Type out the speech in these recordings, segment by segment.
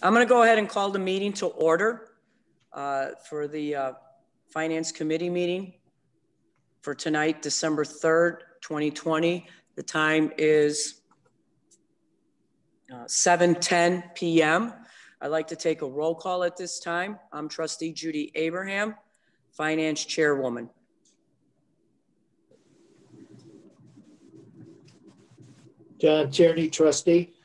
I'm going to go ahead and call the meeting to order for the Finance Committee meeting for tonight, December 3rd, 2020. The time is 7:10 p.m. I'd like to take a roll call at this time. I'm Trustee Judy Abraham, Finance Chairwoman. John Tierney, Trustee.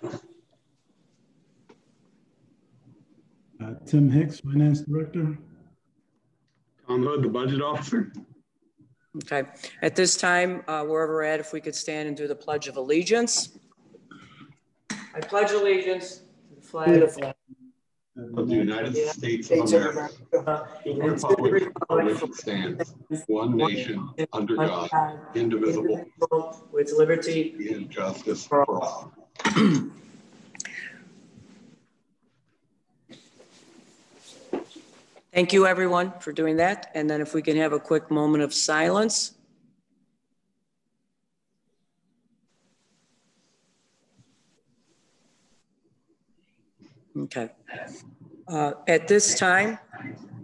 Tim Hicks, Finance Director. Tom Hood, the Budget Officer. Okay. At this time, wherever we're at, if we could stand and do the Pledge of Allegiance. I pledge allegiance to the flag of the United States of America, and the republic for which it stands, one nation, under God, indivisible, with liberty and justice for all. Thank you, everyone, for doing that. And then if we can have a quick moment of silence. Okay. At this time,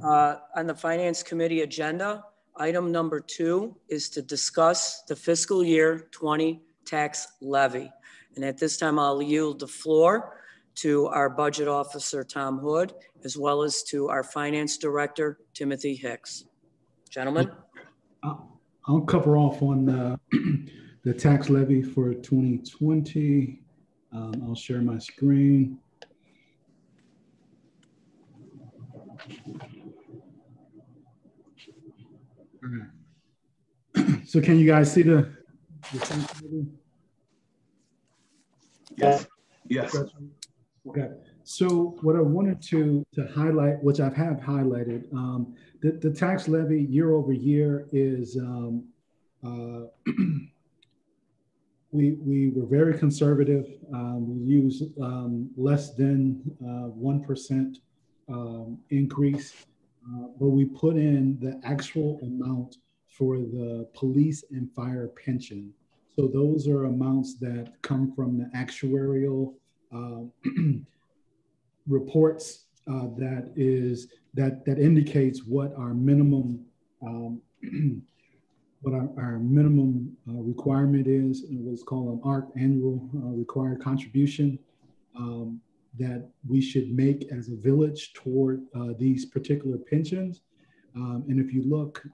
on the Finance Committee agenda, item number 2 is to discuss the fiscal year 20 tax levy. And at this time, I'll yield the floor to our Budget Officer, Tom Hood, as well as to our Finance Director, Timothy Hicks. Gentlemen. I'll cover off on the tax levy for 2020. I'll share my screen. All right. So can you guys see the tax levy? Yes. Yes. Okay. So what I wanted to highlight, which I have highlighted, the tax levy year over year is we were very conservative. We used less than 1% increase, but we put in the actual amount for the police and fire pension. So those are amounts that come from the actuarial reports that indicates what our minimum requirement is, and what's called an ARC, annual required contribution, that we should make as a village toward these particular pensions. And if you look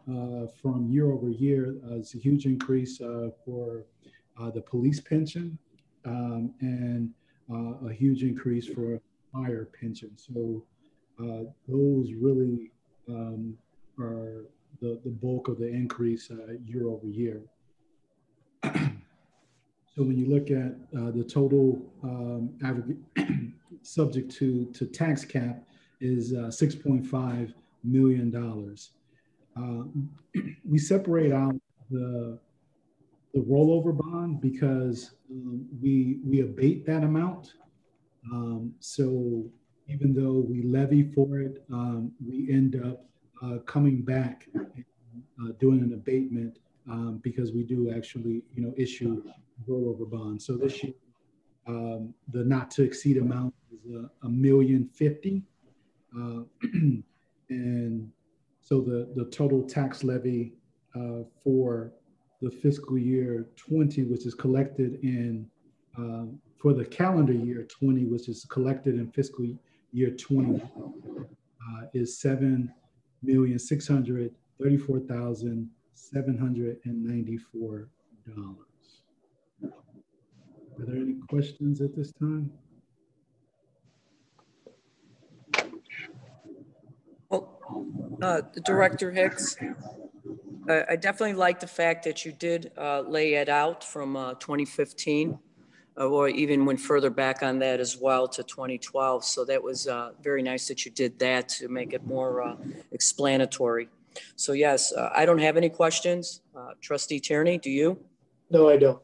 from year over year, it's a huge increase for the police pension and a huge increase for fire pension. So those really are the bulk of the increase year over year. So when you look at the total average subject to tax cap is $6.5 million. We separate out the rollover bond because we abate that amount. So even though we levy for it, we end up coming back and doing an abatement because we do actually, issue rollover bonds. So this year, the not to exceed amount is $1,050,000, and so the total tax levy for the fiscal year 20, which is collected in for the calendar year 20, which is collected in fiscal year 20, is $7,634,794. Are there any questions at this time? Well, Director Hicks, I definitely like the fact that you did lay it out from 2015, or even went further back on that as well to 2012. So that was very nice that you did that to make it more explanatory. So yes, I don't have any questions. Trustee Tierney, do you? No, I don't.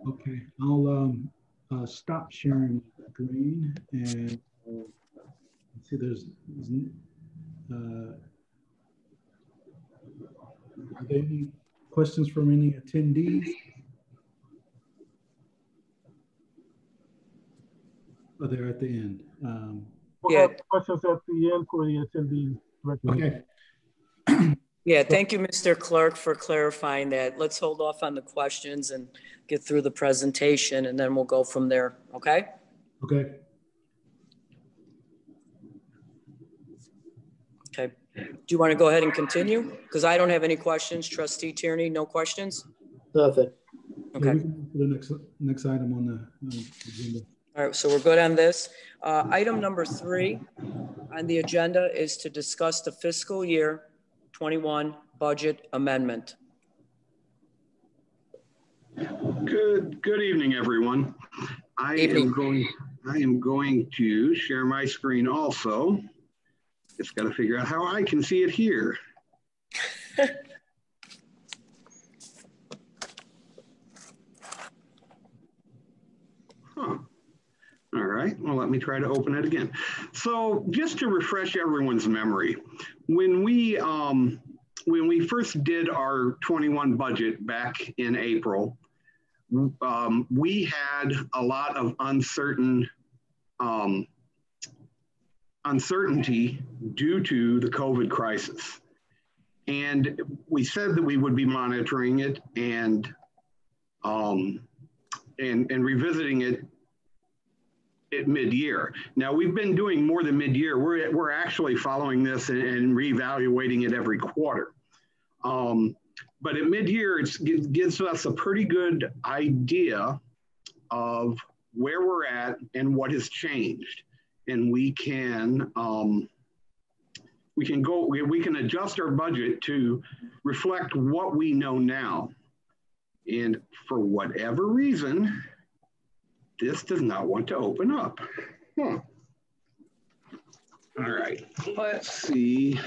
Okay, I'll stop sharing the screen and see there's are there any questions from any attendees? they're at the end. We'll have questions at the end for the attendees. Okay. Yeah, thank you, Mr. Clerk, for clarifying that. Let's hold off on the questions and get through the presentation, and then we'll go from there, okay? Okay. Okay. Do you want to go ahead and continue? Because I don't have any questions. Trustee Tierney, no questions? Nothing. Okay. Yeah, we can move to the next item on the agenda. All right, so we're good on this. Item number 3 on the agenda is to discuss the fiscal year 21 budget amendment. Good evening, everyone. I am going to share my screen also. Just got to figure out how I can see it here. Huh. All right, well, let me try to open it again. So just to refresh everyone's memory, when we first did our 21 budget back in April, we had a lot of uncertainty due to the COVID crisis. And we said that we would be monitoring it and revisiting it at mid-year. Now we've been doing more than mid-year. We're actually following this and reevaluating it every quarter. But at mid-year, it gives us a pretty good idea of where we're at and what has changed. And we can adjust our budget to reflect what we know now. And for whatever reason, this does not want to open up. All right, let's see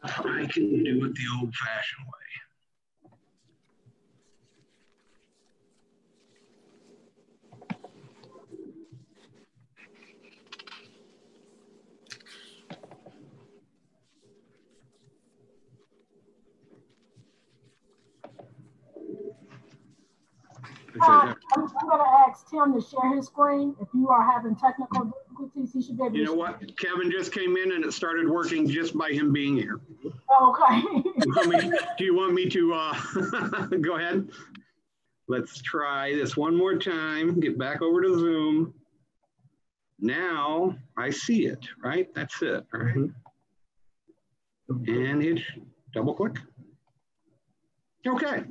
if I can do it the old-fashioned way. I'm going to ask Tim to share his screen. If you are having technical difficulties, he should be able to. You know what? Kevin just came in and it started working just by him being here. Okay. Do you want me to go ahead? Let's try this one more time. Get back over to Zoom. Now I see it, right? That's it, all right? And hit double click. Okay.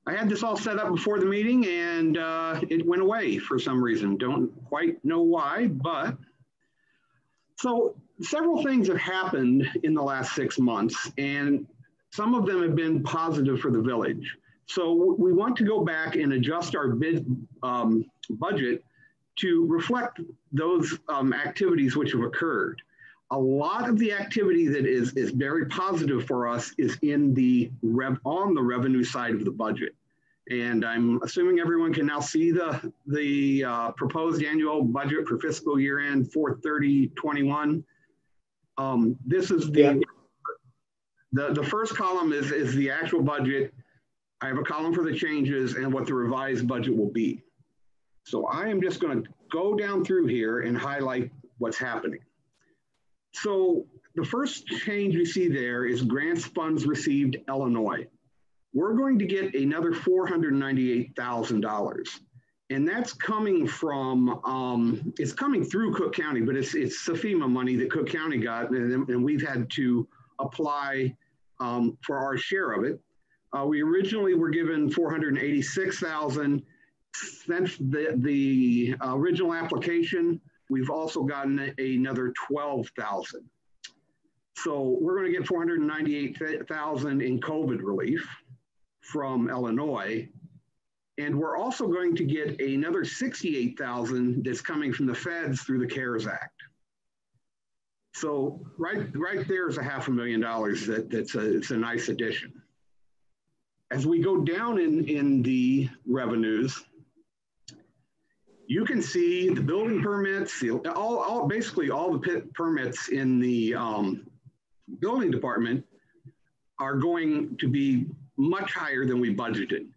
I had this all set up before the meeting and it went away for some reason. Don't quite know why, but so several things have happened in the last 6 months and some of them have been positive for the village. So we want to go back and adjust our budget to reflect those activities which have occurred. A lot of the activity that is very positive for us is in on the revenue side of the budget. And I'm assuming everyone can now see the proposed annual budget for fiscal year end 4/30/21. This is the first column is the actual budget. I have a column for the changes and what the revised budget will be. So I am just going to go down through here and highlight what's happening. So the first change you see there is grants funds received Illinois. We're going to get another $498,000. And that's coming from, it's coming through Cook County, but it's SFEMA money that Cook County got, and we've had to apply for our share of it. We originally were given $486,000. Since the original application, we've also gotten another $12,000. So we're going to get $498,000 in COVID relief from Illinois. And we're also going to get another $68,000 that's coming from the feds through the CARES Act. So right there is $500,000 it's a nice addition. As we go down in the revenues, you can see the building permits, basically all the permits in the building department are going to be much higher than we budgeted.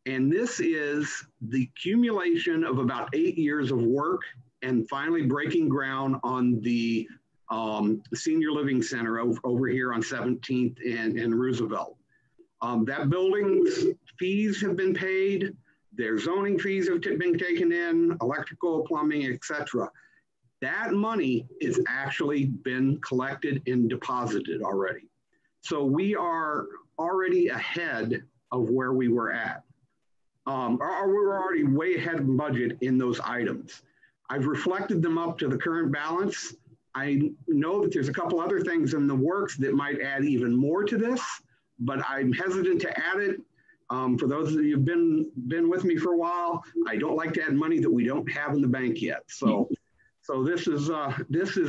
And this is the accumulation of about 8 years of work and finally breaking ground on the Senior Living Center over here on 17th and Roosevelt. That building's fees have been paid. Their zoning fees have been taken in, electrical, plumbing, etc. That money is actually been collected and deposited already. So we are already ahead of where we were at. Or we're already way ahead of budget in those items. I've reflected them up to the current balance. I know that there's a couple other things in the works that might add even more to this, but I'm hesitant to add it. For those of you who've been with me for a while, I don't like to add money that we don't have in the bank yet. So this is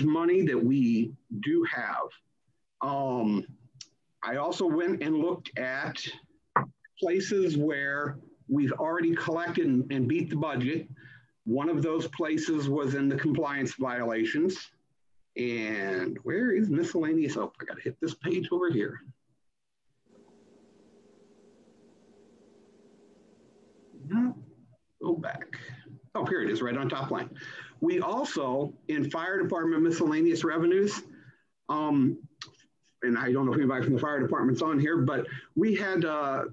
money that we do have. I also went and looked at places where we've already collected and beat the budget. One of those places was in the compliance violations. And where is miscellaneous? Oh, I gotta hit this page over here. No, go back. Oh, here it is, right on top line. We also, in fire department miscellaneous revenues, and I don't know if anybody from the fire department's on here, but we had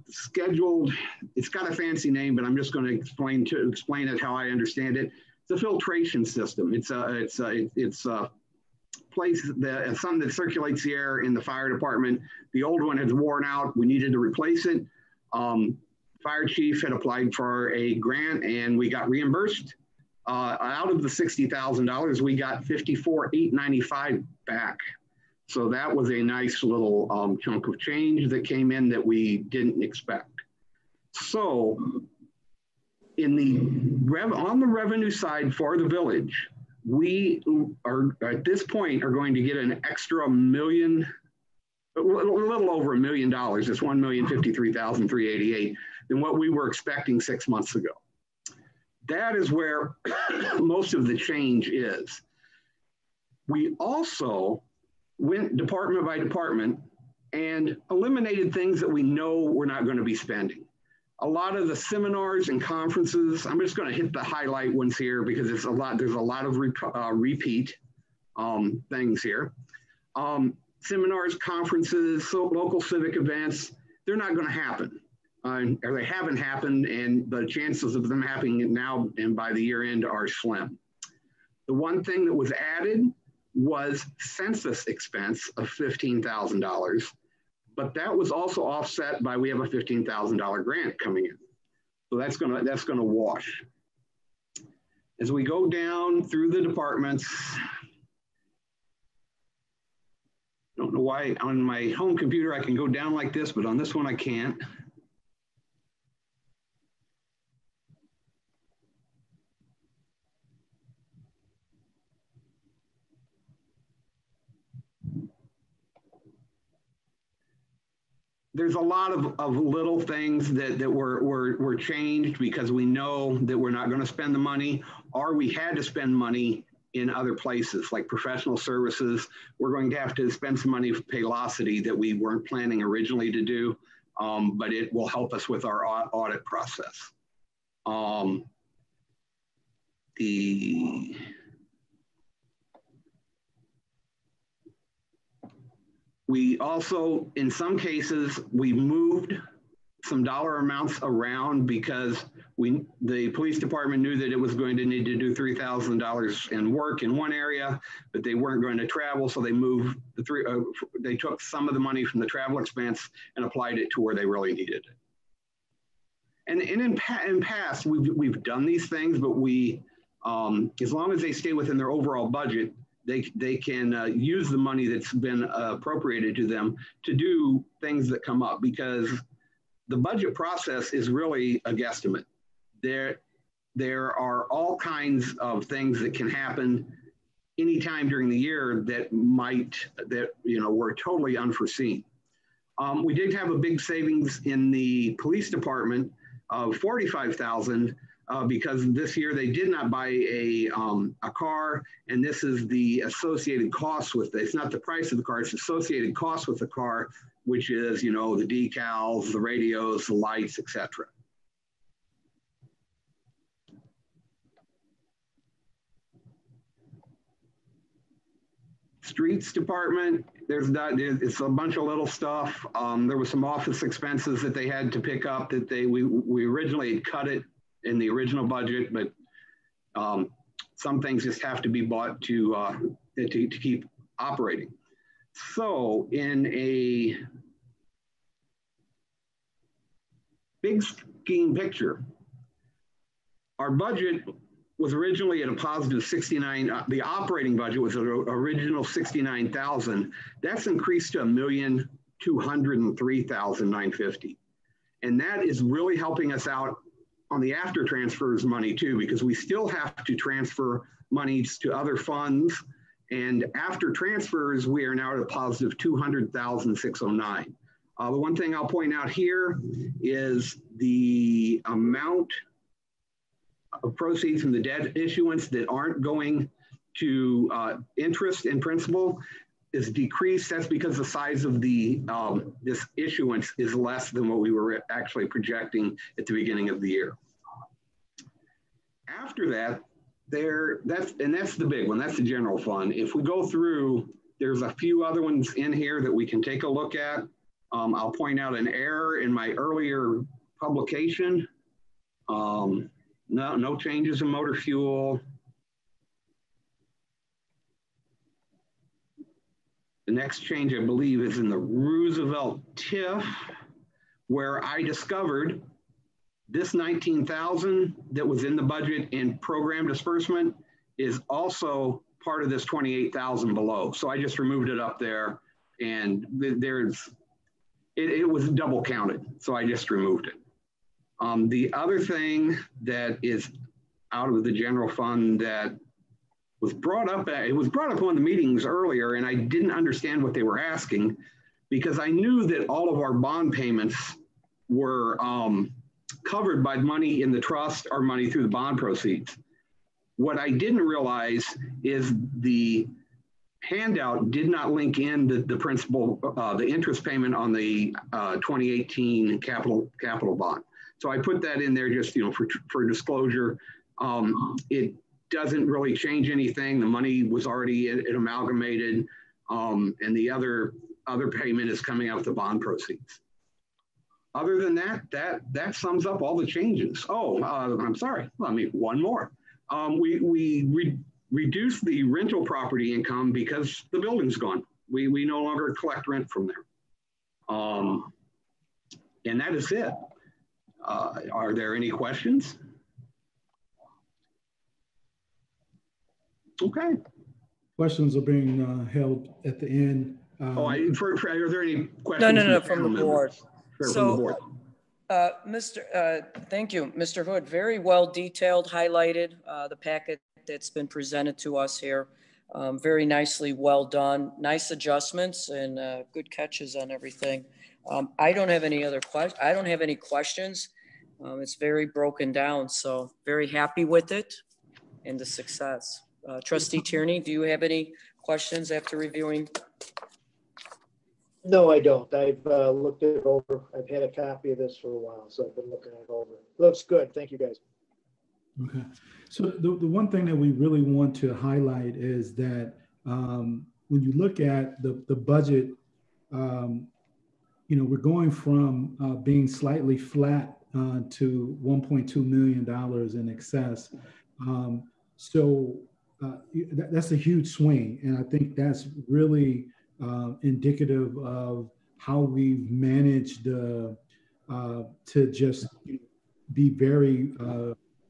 scheduled, it's got a fancy name, but I'm just going to explain it how I understand it. It's a filtration system. It's a place that something that circulates the air in the fire department. The old one has worn out. We needed to replace it. Fire chief had applied for a grant and we got reimbursed. Out of the $60,000, we got $54,895 back. So that was a nice little chunk of change that came in that we didn't expect. So on the revenue side for the village, we are at this point are going to get an extra million, a little over $1 million. It's $1,053,388 than what we were expecting 6 months ago. That is where most of the change is. We also went department by department and eliminated things that we know we're not going to be spending. A lot of the seminars and conferences, I'm just going to hit the highlight ones here because there's a lot of repeat things here. Seminars, conferences, local civic events, they're not going to happen. Or they haven't happened, and the chances of them happening now and by the year end are slim. The one thing that was added was census expense of $15,000, but that was also offset by we have a $15,000 grant coming in. So that's gonna wash. As we go down through the departments, I don't know why on my home computer I can go down like this, but on this one I can't. There's a lot of little things that were changed because we know that we're not going to spend the money, or we had to spend money in other places like professional services. We're going to have to spend some money for Paylocity that we weren't planning originally to do, but it will help us with our audit process. We also, in some cases, we moved some dollar amounts around because the police department knew that it was going to need to do $3,000 in work in one area, but they weren't going to travel, so they moved they took some of the money from the travel expense and applied it to where they really needed it. And in past, we've done these things, but we, as long as they stay within their overall budget, they can use the money that's been appropriated to them to do things that come up, because the budget process is really a guesstimate. There are all kinds of things that can happen anytime during the year that were totally unforeseen. We did have a big savings in the police department of $45,000 because this year they did not buy a car, and this is the associated costs with it. It's not the price of the car, it's associated costs with the car, which is, the decals, the radios, the lights, etc. Streets department, it's a bunch of little stuff. There was some office expenses that they had to pick up that we originally had cut it in the original budget, but some things just have to be bought to keep operating. So in a big scheme picture, our budget was originally at a positive 69. The operating budget was an original 69,000. That's increased to $1,203,950, and that is really helping us out on the after transfers money too, because we still have to transfer monies to other funds. And after transfers, we are now at a positive 200,609. The one thing I'll point out here is the amount of proceeds from the debt issuance that aren't going to interest and principal is decreased. That's because the size of the this issuance is less than what we were actually projecting at the beginning of the year. After that, that's the big one. That's the general fund. If we go through, there's a few other ones in here that we can take a look at. I'll point out an error in my earlier publication. No changes in motor fuel. The next change, I believe, is in the Roosevelt TIF, where I discovered this 19,000 that was in the budget in program disbursement is also part of this 28,000 below. So I just removed it up there, and it was double counted. So I just removed it. The other thing that is out of the general fund that was brought up, it was brought up in one of the meetings earlier, and I didn't understand what they were asking because I knew that all of our bond payments were covered by money in the trust or money through the bond proceeds. What I didn't realize is the handout did not link in the principal, the interest payment on the 2018 capital bond. So I put that in there just, for disclosure. It doesn't really change anything. The money was already amalgamated, and the other payment is coming out of the bond proceeds. Other than that sums up all the changes. Oh, I'm sorry. One more. We reduced the rental property income because the building's gone. We no longer collect rent from there. And that is it. Are there any questions? Okay. Questions are being held at the end. Are there any questions? No, from the board. From the board. Thank you, Mr. Hood. Very well detailed, highlighted the packet that's been presented to us here. Very nicely, well done. Nice adjustments and good catches on everything. I don't have any other questions. I don't have any questions. It's very broken down, so very happy with it and the success. Trustee Tierney, do you have any questions after reviewing? No, I don't. I've looked it over. I've had a copy of this for a while, so I've been looking it over. Looks good. Thank you, guys. Okay. So the one thing that we really want to highlight is that when you look at the budget, we're going from being slightly flat to $1.2 million in excess. That's a huge swing. And I think that's really indicative of how we've managed to just be very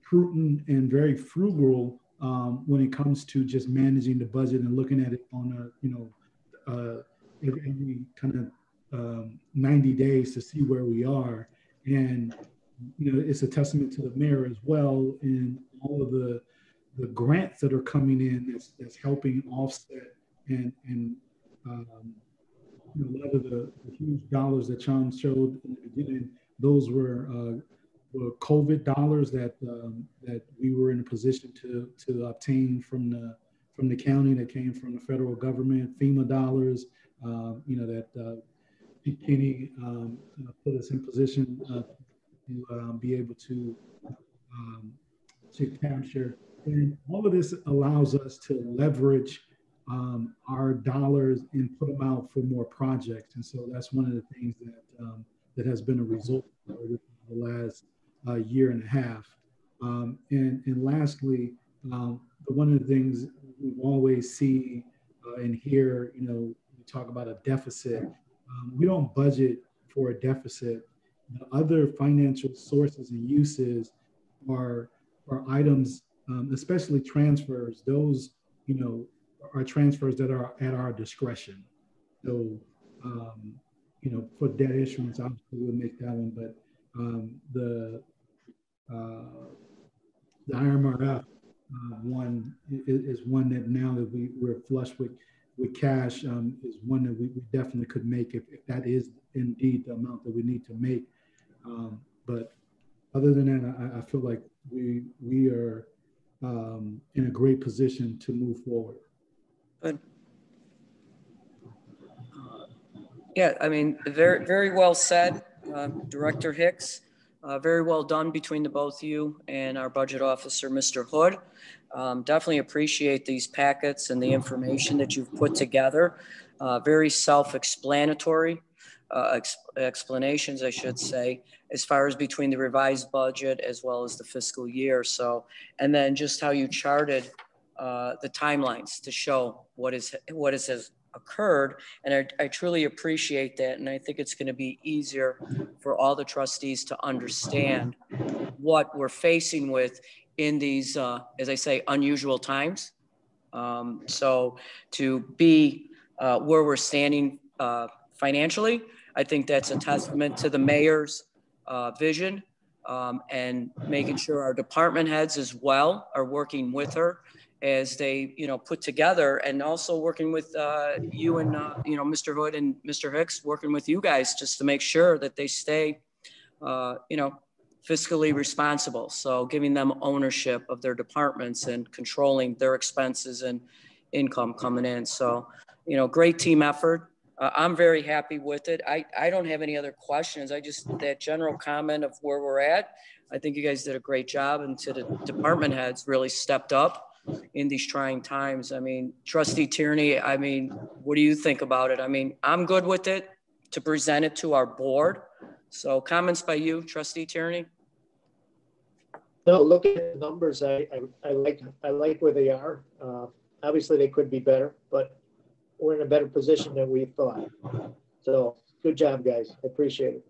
prudent and very frugal when it comes to just managing the budget and looking at it on every kind of 90 days to see where we are. And it's a testament to the mayor as well in all of the grants that are coming in that's helping offset and a lot of the huge dollars that Sean showed in the beginning. Those were COVID dollars that we were in a position to obtain from the county, that came from the federal government, FEMA dollars, that Penny put us in position to be able to capture. And all of this allows us to leverage our dollars and put them out for more projects. And so that's one of the things that that has been a result over the last year and a half. And lastly, one of the things we always see and hear, you know, we talk about a deficit. We don't budget for a deficit. The other financial sources and uses are items, especially transfers. Those, you know, are transfers that are at our discretion. So, you know, for debt issuance, obviously we'll make that one, but the IMRF one is one that now that we're flush with cash is one that we definitely could make if that is indeed the amount that we need to make. But other than that, I feel like we are in a great position to move forward. Good. Yeah, I mean, very, very well said, Director Hicks. Very well done between the both of you and our budget officer, Mr. Hood. Definitely appreciate these packets and the information that you've put together. Very self-explanatory explanations, I should say, as far as between the revised budget as well as the fiscal year. So, and then just how you charted the timelines to show what has occurred. And I truly appreciate that. And I think it's going to be easier for all the trustees to understand what we're facing with in these, as I say, unusual times. So to be where we're standing financially, I think that's a testament to the mayor's vision and making sure our department heads as well are working with her as they, you know, put together, and also working with you and, you know, Mr. Hood and Mr. Hicks, working with you guys just to make sure that they stay, you know, fiscally responsible. So giving them ownership of their departments and controlling their expenses and income coming in. So, you know, great team effort. I'm very happy with it. I don't have any other questions. I just, that general comment of where we're at, I think you guys did a great job, and to the department heads really stepped up in these trying times. I mean, Trustee Tierney, I mean, what do you think about it? I mean, I'm good with it to present it to our board. So comments by you, Trustee Tierney? No, looking at the numbers, I like where they are. Obviously they could be better, but we're in a better position than we thought. So good job, guys. I appreciate it.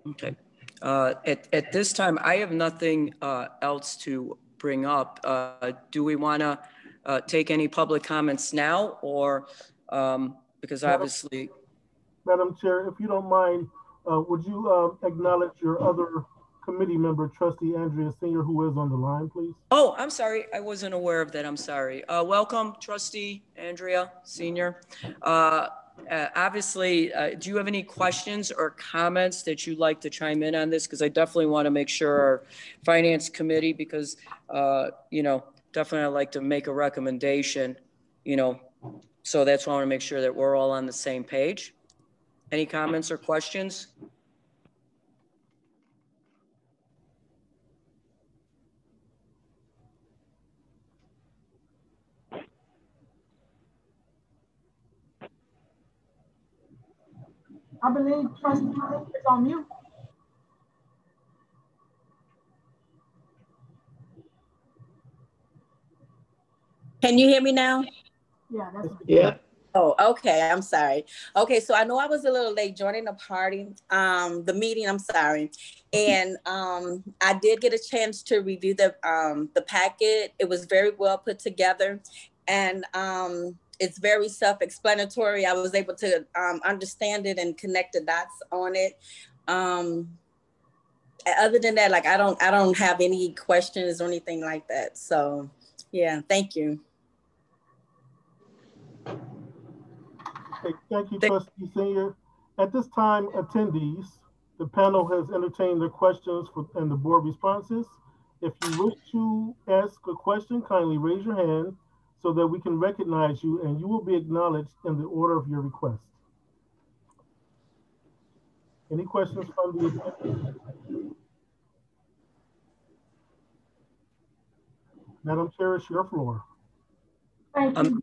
Okay. At this time, I have nothing else to bring up. Do we want to take any public comments now, or because obviously... Madam Chair, if you don't mind, would you acknowledge your other committee member, Trustee Andrea Senior, who is on the line, please? Oh, I'm sorry. I wasn't aware of that. I'm sorry. Welcome, Trustee Andrea Senior. Obviously, do you have any questions or comments that you'd like to chime in on this? Because I definitely want to make sure our Finance Committee, because, you know, definitely I'd like to make a recommendation, you know, so that's why I want to make sure that we're all on the same page. Any comments or questions? I believe Trustee Hicks is on mute. Can you hear me now? Yeah, that's Yeah. Oh, okay. I'm sorry. Okay, so I know I was a little late joining the meeting. I'm sorry, and I did get a chance to review the packet. It was very well put together, and it's very self-explanatory. I was able to understand it and connect the dots on it. Other than that, like I don't have any questions or anything like that. So, yeah, thank you. Okay, thank you, Trustee Senior. At this time, attendees, the panel has entertained their questions and the board responses. If you wish to ask a question, kindly raise your hand so that we can recognize you, and you will be acknowledged in the order of your request. Any questions from the attendees? Madam Chair, it's your floor. Thank you.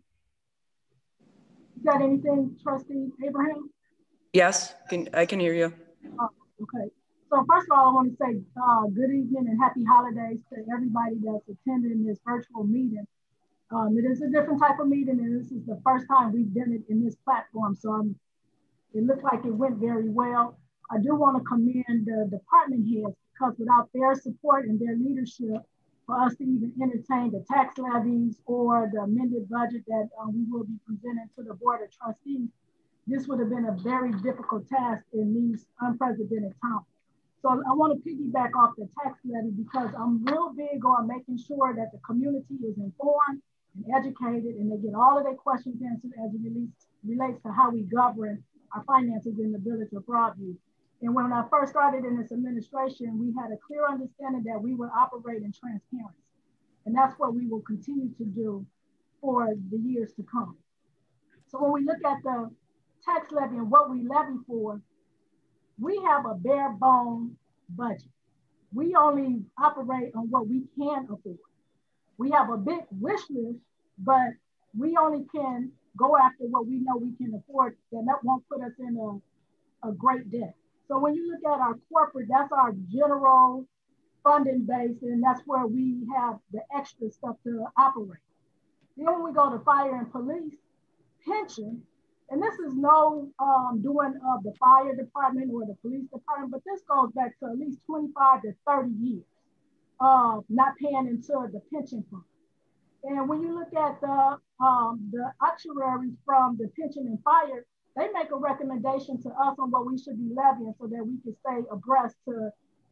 You got anything, Trustee Abraham? Yes, I can hear you. Oh, okay. So first of all, I want to say good evening and happy holidays to everybody that's attending this virtual meeting. It is a different type of meeting, and this is the first time we've done it in this platform. So it looked like it went very well. I do want to commend the department heads, because without their support and their leadership, for us to even entertain the tax levies or the amended budget that we will be presenting to the Board of Trustees, this would have been a very difficult task in these unprecedented times. So I want to piggyback off the tax levy, because I'm real big on making sure that the community is informed and educated, and they get all of their questions answered as it relates to how we govern our finances in the village of Broadview. And when I first started in this administration, we had a clear understanding that we would operate in transparency. And that's what we will continue to do for the years to come. So when we look at the tax levy and what we levy for, we have a bare bone budget. We only operate on what we can afford. We have a big wish list, but we only can go after what we know we can afford, and that won't put us in a great debt. So when you look at our corporate, that's our general funding base, and that's where we have the extra stuff to operate. Then when we go to fire and police, pension, and this is no doing of the fire department or the police department, but this goes back to at least 25 to 30 years of not paying into the pension fund. And when you look at the actuaries from the pension and fire, they make a recommendation to us on what we should be levying so that we can stay abreast to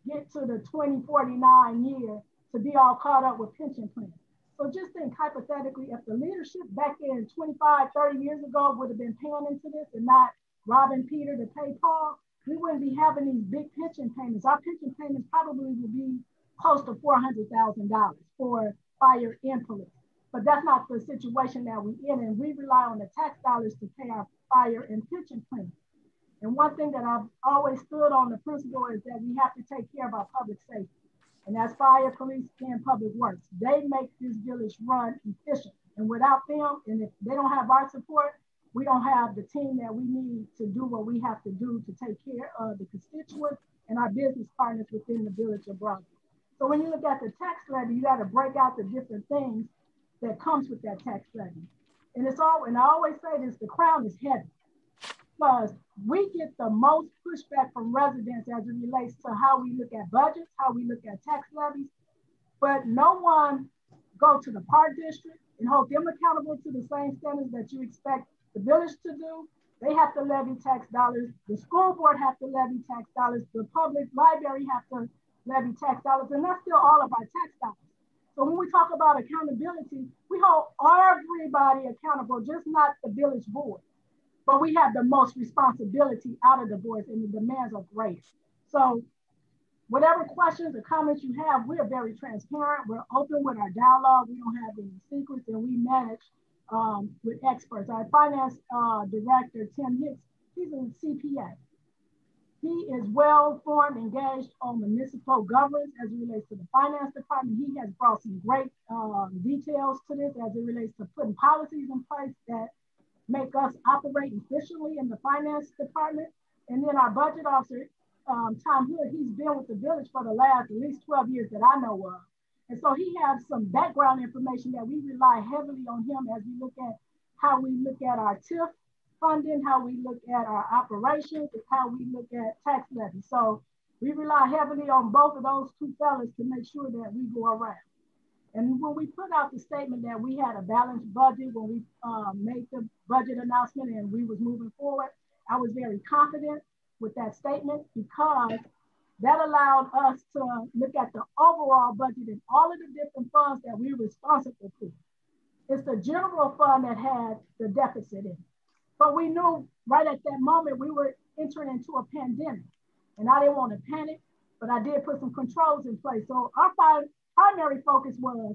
get to the 2049 year to be all caught up with pension plans. So just think hypothetically, if the leadership back in 25, 30 years ago would have been paying into this and not robbing Peter to pay Paul, we wouldn't be having these big pension payments. Our pension payments probably would be close to $400,000 for fire and police. But that's not the situation that we're in, and we rely on the tax dollars to pay our fire and pension plans. And one thing that I've always stood on the principle is that we have to take care of our public safety. And that's fire, police, and public works. They make this village run efficient. And without them, and if they don't have our support, we don't have the team that we need to do what we have to do to take care of the constituents and our business partners within the village of Broadview. So when you look at the tax levy, you got to break out the different things that comes with that tax levy. And it's all, and I always say this, the crown is heavy, because we get the most pushback from residents as it relates to how we look at budgets, how we look at tax levies, but no one go to the park district and hold them accountable to the same standards that you expect the village to do. They have to levy tax dollars. The school board have to levy tax dollars. The public library have to levy tax dollars, and that's still all of our tax dollars. So when we talk about accountability, we hold everybody accountable, just not the village board. But we have the most responsibility out of the boards, and the demands are great. So whatever questions or comments you have, we're very transparent. We're open with our dialogue. We don't have any secrets, and we manage with experts. Our finance director, Tim Hicks, he's a CPA. He is well-informed, engaged on municipal governance as it relates to the finance department. He has brought some great details to this as it relates to putting policies in place that make us operate efficiently in the finance department. And then our budget officer, Tom Hood, he's been with the village for the last at least 12 years that I know of. And so he has some background information that we rely heavily on him as we look at how we look at our TIF funding, how we look at our operations, and how we look at tax levy. So we rely heavily on both of those two fellas to make sure that we go around. And when we put out the statement that we had a balanced budget, when we made the budget announcement and we was moving forward, I was very confident with that statement, because that allowed us to look at the overall budget and all of the different funds that we're responsible for. It's the general fund that had the deficit in it. But we knew right at that moment we were entering into a pandemic, and I didn't want to panic, but I did put some controls in place. So our primary focus was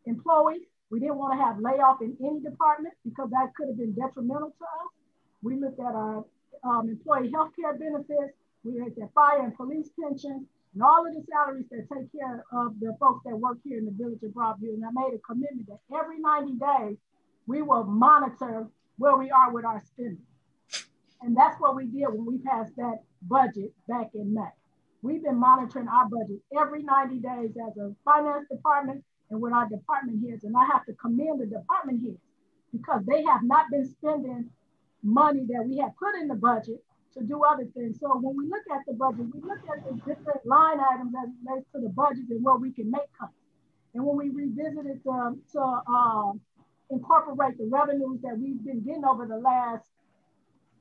employees. We didn't want to have layoff in any department because that could have been detrimental to us. We looked at our employee healthcare benefits. We looked at fire and police pensions. and all of the salaries that take care of the folks that work here in the village of Broadview. And I made a commitment that every 90 days, we will monitor where we are with our spending. And that's what we did when we passed that budget back in May. We've been monitoring our budget every 90 days as a finance department and with our department heads. And I have to commend the department heads because they have not been spending money that we have put in the budget to do other things. So when we look at the budget, we look at the different line items as it relates to the budget and where we can make cuts. And when we revisit it to incorporate the revenues that we've been getting over the last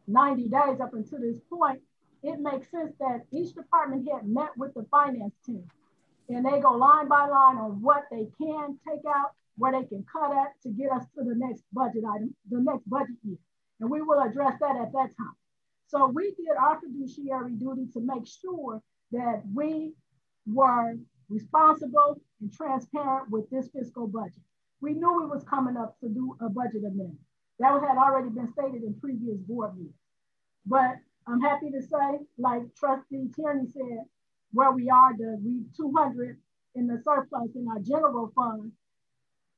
90 days up until this point, it makes sense that each department head met with the finance team and they go line by line on what they can take out, where they can cut at to get us to the next budget item, the next budget year. And we will address that at that time. So we did our fiduciary duty to make sure that we were responsible and transparent with this fiscal budget. We knew we was coming up to do a budget amendment. That had already been stated in previous board meetings. But I'm happy to say, like Trustee Tierney said, where we are, we 200 in the surplus in our general fund.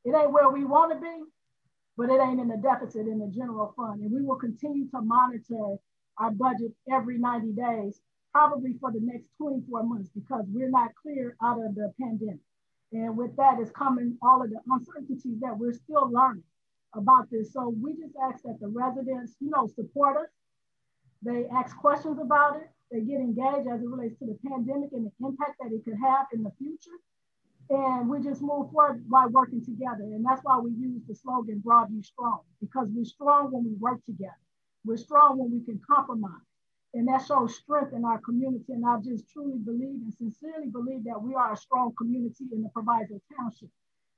It ain't where we want to be, but it ain't in the deficit in the general fund. And we will continue to monitor our budget every 90 days, probably for the next 24 months, because we're not clear out of the pandemic. And with that is coming all of the uncertainties that we're still learning about this. So we just ask that the residents, support us. They ask questions about it. They get engaged as it relates to the pandemic and the impact that it could have in the future. And we just move forward by working together. And that's why we use the slogan Broadview Strong, because we're strong when we work together. We're strong when we can compromise. And that shows strength in our community. And I just truly believe and sincerely believe that we are a strong community in the Proviso Township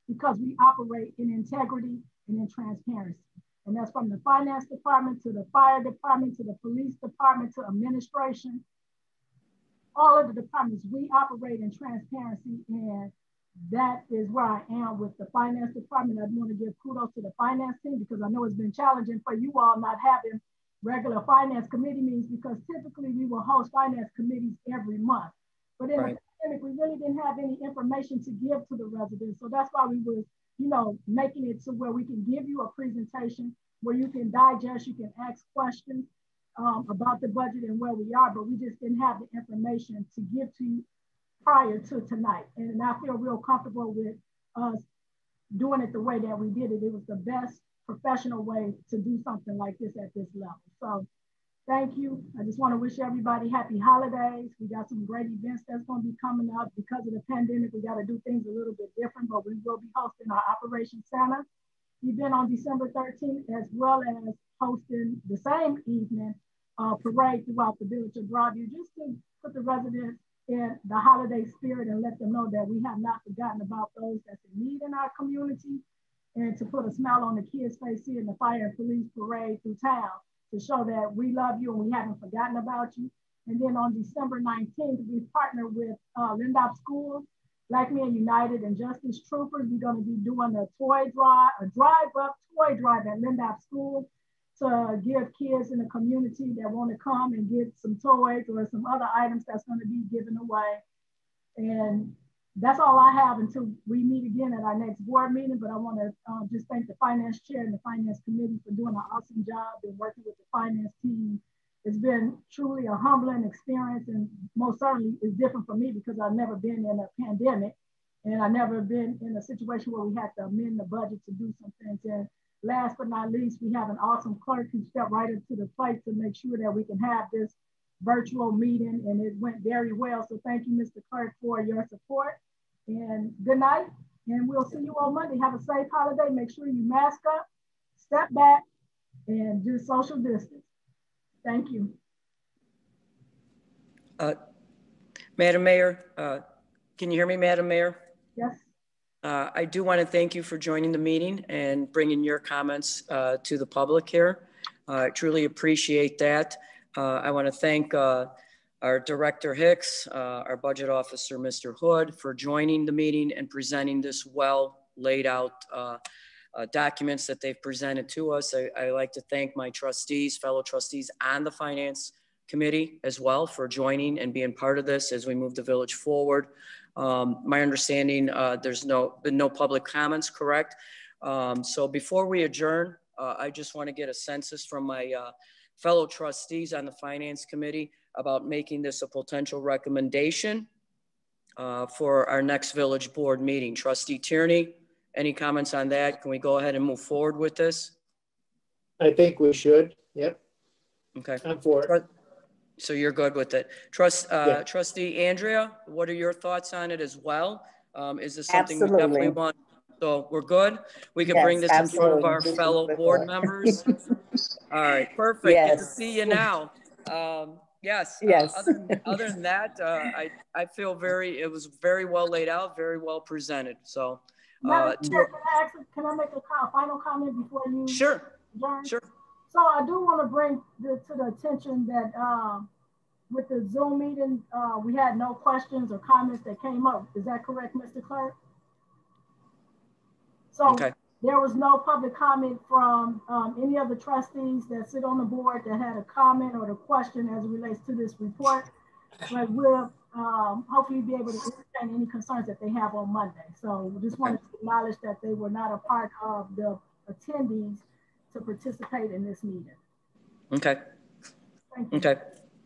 because we operate in integrity and in transparency. And that's from the finance department to the fire department to the police department to administration. All of the departments, we operate in transparency, and that is where I am with the finance department. I want to give kudos to the finance team because I know it's been challenging for you all not having regular finance committee meetings because typically we will host finance committees every month. But in the pandemic, we really didn't have any information to give to the residents. So that's why we were, making it to where we can give you a presentation where you can digest, you can ask questions about the budget and where we are, but we just didn't have the information to give to you prior to tonight. And I feel real comfortable with us doing it the way that we did it. It was the best professional way to do something like this at this level. So thank you. I just want to wish everybody happy holidays. We got some great events that's going to be coming up. Because of the pandemic, we got to do things a little bit different, but we will be hosting our Operation Santa event on December 13th, as well as hosting the same evening parade throughout the village of Broadview, just to put the residents in the holiday spirit and let them know that we have not forgotten about those that's in need in our community, and to put a smile on the kids' face here in the fire and police parade through town to show that we love you and we haven't forgotten about you. And then on December 19th, we partner with Lindop School, Black Men United, and Justice Troopers. We're going to be doing a drive-up toy drive at Lindop School to give kids in the community that want to come and get some toys or some other items that's going to be given away. And that's all I have until we meet again at our next board meeting. But I want to just thank the finance chair and the finance committee for doing an awesome job and working with the finance team. It's been truly a humbling experience, and most certainly it's different for me because I've never been in a pandemic and I've never been in a situation where we had to amend the budget to do some things. And last but not least, we have an awesome clerk who stepped right up to the plate to make sure that we can have this virtual meeting, and it went very well. So thank you, Mr. Clerk, for your support, and good night. And we'll see you on Monday. Have a safe holiday. Make sure you mask up, step back, and do social distance. Thank you. Madam Mayor, can you hear me, Madam Mayor? Yes. I do want to thank you for joining the meeting and bringing your comments to the public here. I truly appreciate that. I want to thank our Director Hicks, our Budget Officer, Mr. Hood, for joining the meeting and presenting this well laid out documents that they've presented to us. I like to thank my trustees, fellow trustees on the Finance Committee as well for joining and being part of this as we move the village forward. My understanding, there's been no public comments, correct? So before we adjourn, I just want to get a census from my fellow trustees on the Finance Committee about making this a potential recommendation for our next village board meeting. Trustee Tierney, any comments on that? Can we go ahead and move forward with this? I think we should. Yep. Okay. I'm for it. So you're good with it. Yeah. Trustee Andrea, what are your thoughts on it as well? Is this something we Absolutely. definitely want? So we're good. We can Yes, bring this in front of absolutely. our fellow board members. All right, perfect. Good to Yes. see you now. Yes. Yes. Other than that, I feel it was very well laid out, very well presented. So, Madam Chair, can I make a final comment before you? Sure. adjourn? Sure. So I do want to bring to the attention that with the Zoom meeting, we had no questions or comments that came up. Is that correct, Mr. Clerk? So Okay. there was no public comment from any of the trustees that sit on the board that had a comment or a question as it relates to this report. But we'll hopefully be able to entertain any concerns that they have on Monday. So we just wanted to acknowledge that they were not a part of the attendees to participate in this meeting. Okay. Okay.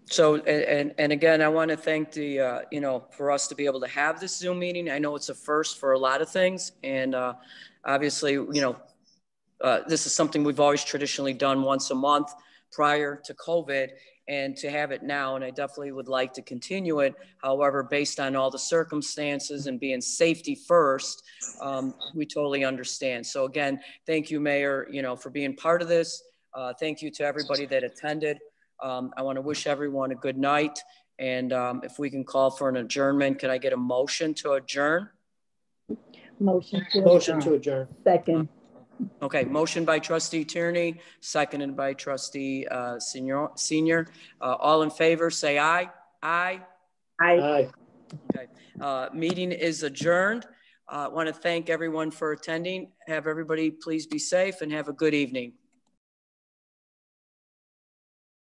So, and again, I want to thank the, for us to be able to have this Zoom meeting. I know it's a first for a lot of things. And obviously, this is something we've always traditionally done once a month prior to COVID, and to have it now. And I definitely would like to continue it. However, based on all the circumstances and being safety first, we totally understand. So again, thank you, Mayor, for being part of this. Thank you to everybody that attended. I want to wish everyone a good night. And if we can call for an adjournment, can I get a motion to adjourn? Motion to adjourn. Second. Okay, motion by Trustee Tierney, seconded by Trustee Senior. All in favor, say aye. Aye. Aye. Okay, meeting is adjourned. I want to thank everyone for attending. Have everybody please be safe and have a good evening.